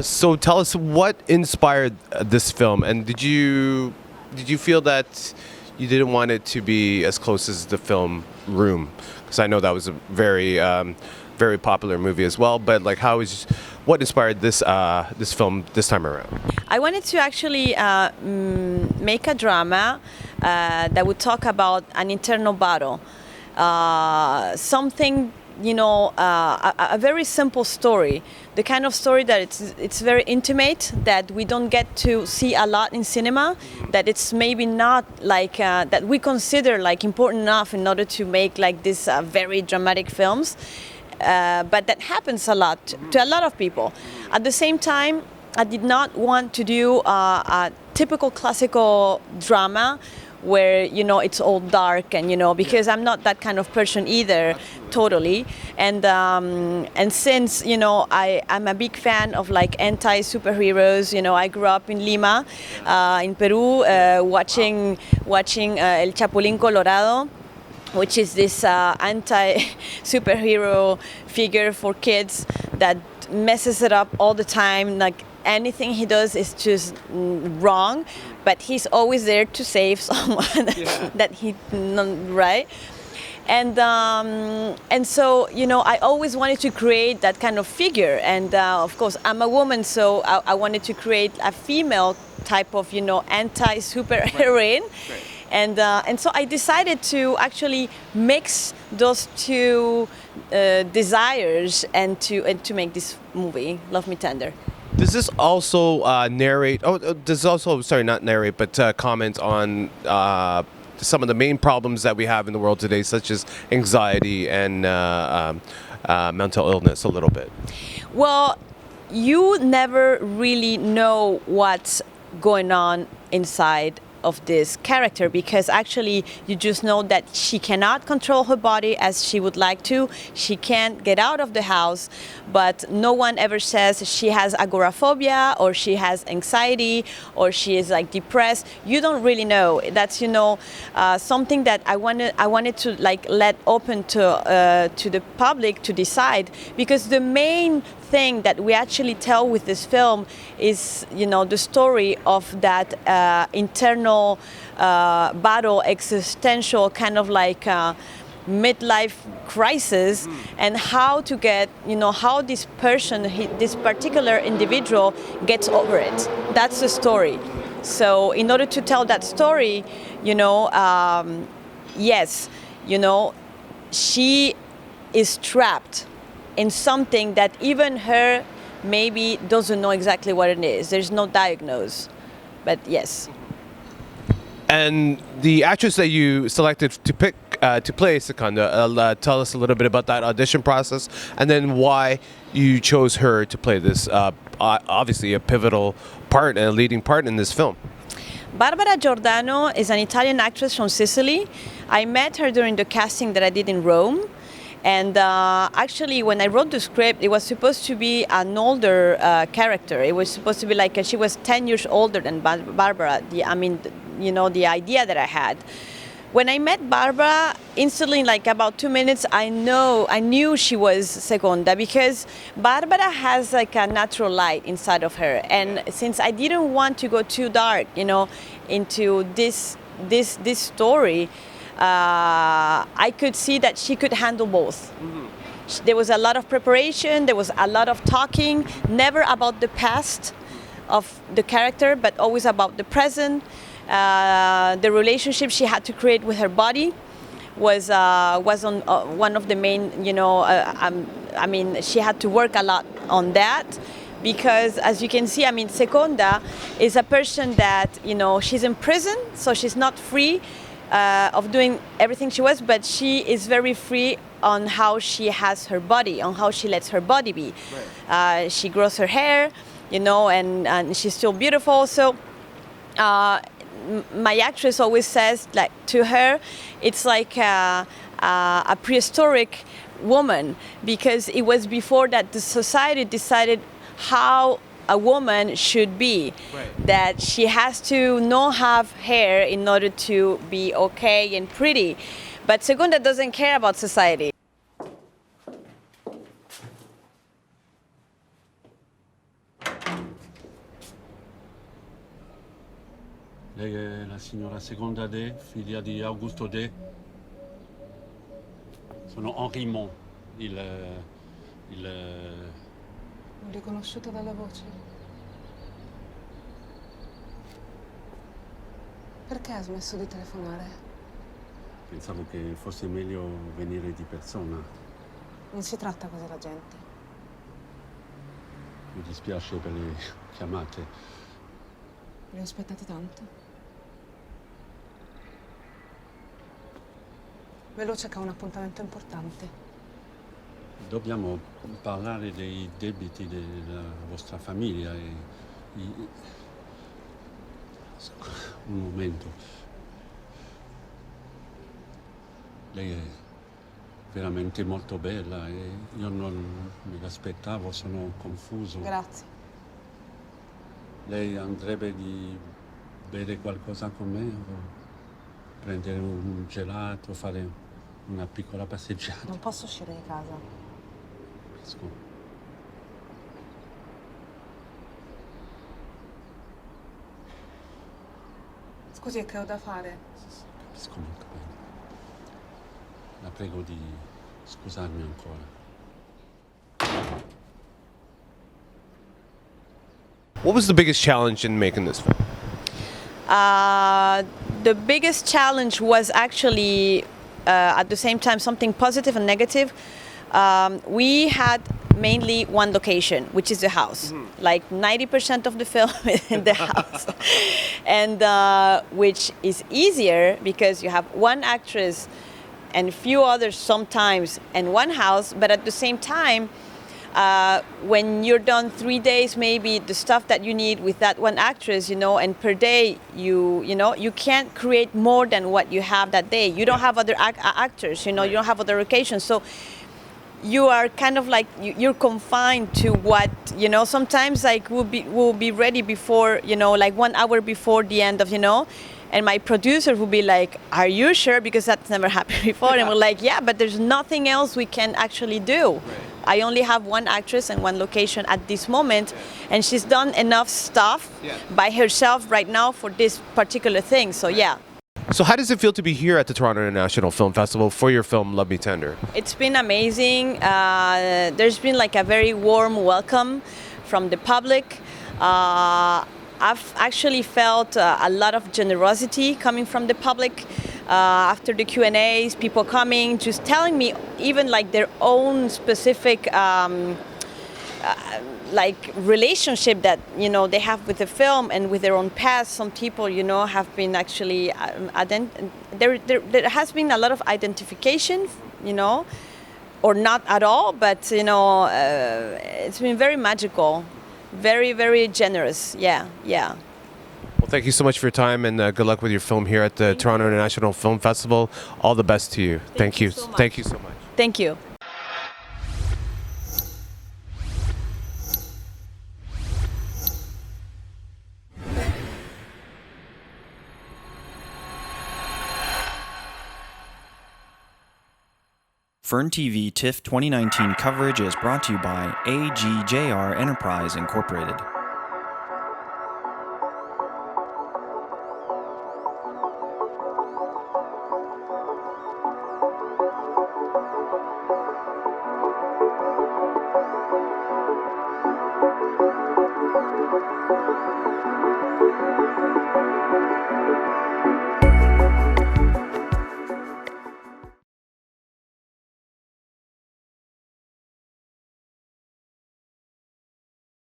So tell us what inspired this film, and did you feel that you didn't want it to be as close as the film Room? Because I know that was a very popular movie as well. But like, what inspired this film this time around? I wanted to actually make a drama that would talk about an internal battle, something, a very simple story, the kind of story that it's very intimate, that we don't get to see a lot in cinema, that it's maybe not like that we consider like important enough in order to make like these very dramatic films, but that happens a lot to a lot of people. At the same time, I did not want to do a typical classical drama where it's all dark, and because I'm not that kind of person either. Totally. And since I'm a big fan of like anti-superheroes, I grew up in Lima, in Peru, watching El Chapulín Colorado, which is this anti-superhero figure for kids that messes it up all the time. Like anything he does is just wrong, but he's always there to save someone that he right. And so I always wanted to create that kind of figure, and of course I'm a woman, so I wanted to create a female type of anti-superheroine. Right. And so I decided to actually mix those two desires and to make this movie, Love Me Tender. Does this also narrate? Does this also, sorry, not narrate, but comment on some of the main problems that we have in the world today, such as anxiety and mental illness, a little bit? Well, you never really know what's going on inside of this character, because actually you just know that she cannot control her body as she would like to. She can't get out of the house, but no one ever says she has agoraphobia or she has anxiety or she is like depressed. You don't really know. That's something that I wanted to like let open to the public to decide, because the main thing that we actually tell with this film is the story of that internal battle, existential kind of like midlife crisis, and how to get how this person, this particular individual, gets over it. That's the story. So in order to tell that story, yes, she is trapped in something that even her maybe doesn't know exactly what it is. There's no diagnosis, but yes. And the actress that you selected to play Seconda, tell us a little bit about that audition process, and then why you chose her to play this, obviously a pivotal part and a leading part in this film. Barbara Giordano is an Italian actress from Sicily. I met her during the casting that I did in Rome. And actually, when I wrote the script, it was supposed to be an older character. It was supposed to be like she was 10 years older than Barbara. The idea that I had. When I met Barbara, instantly, like about 2 minutes, I knew she was Seconda, because Barbara has like a natural light inside of her. And since I didn't want to go too dark, into this story, I could see that she could handle both. Mm-hmm. There was a lot of preparation, there was a lot of talking, never about the past of the character, but always about the present. The relationship she had to create with her body was on one of the main, she had to work a lot on that. Because as you can see, Seconda is a person that, she's in prison, so she's not free of doing everything she was, but she is very free on how she has her body, on how she lets her body be. Right. She grows her hair, and she's still beautiful. So my actress always says, like, to her, it's like a prehistoric woman, because it was before that the society decided how a woman should be. Right. That she has to not have hair in order to be okay and pretty. But Seconda doesn't care about society. Lei è la signora Seconda De, figlia di Augusto De. Sono Henri Mon, L'ho riconosciuta dalla voce. Perché ha smesso di telefonare? Pensavo che fosse meglio venire di persona. Non si tratta così la gente. Mi dispiace per le chiamate. Li ho aspettati tanto. Veloce che ha un appuntamento importante. Dobbiamo parlare dei debiti della vostra famiglia e... Un momento. Lei è veramente molto bella e io non me l'aspettavo, sono confuso. Grazie. Lei andrebbe di bere qualcosa con me o prendere un gelato, fare una piccola passeggiata? Non posso uscire di casa. Capisco. Scusi, che ho da fare? Capisco molto bene. La prego di scusarmi ancora. What was the biggest challenge in making this film? The biggest challenge was actually at the same time something positive and negative. We had mainly one location, which is the house. Like 90% of the film is in the house. And which is easier because you have one actress and a few others sometimes in one house, but at the same time, when you're done 3 days, maybe the stuff that you need with that one actress, and per day, you can't create more than what you have that day. You don't have other actors, you don't have other locations. So you are kind of like, you're confined to what, sometimes like we'll be ready before, like 1 hour before the end of, and my producer would be like, are you sure? Because that's never happened before. And we're like, yeah, but there's nothing else we can actually do. Right. I only have one actress and one location at this moment. And she's done enough stuff by herself right now for this particular thing. So yeah. So how does it feel to be here at the Toronto International Film Festival for your film Love Me Tender? It's been amazing. There's been like a very warm welcome from the public. I've actually felt a lot of generosity coming from the public after the Q&As, people coming, just telling me even like their own specific like relationship that they have with the film and with their own past. Some people have been actually there has been a lot of identification, or not at all, but it's been very magical. Very, very generous. Yeah. Well, thank you so much for your time, and good luck with your film here at the Toronto International Film Festival. All the best to you. Thank you. Thank you so much. Thank you. FERNTV TIFF 2019 coverage is brought to you by AGJR Enterprise Incorporated.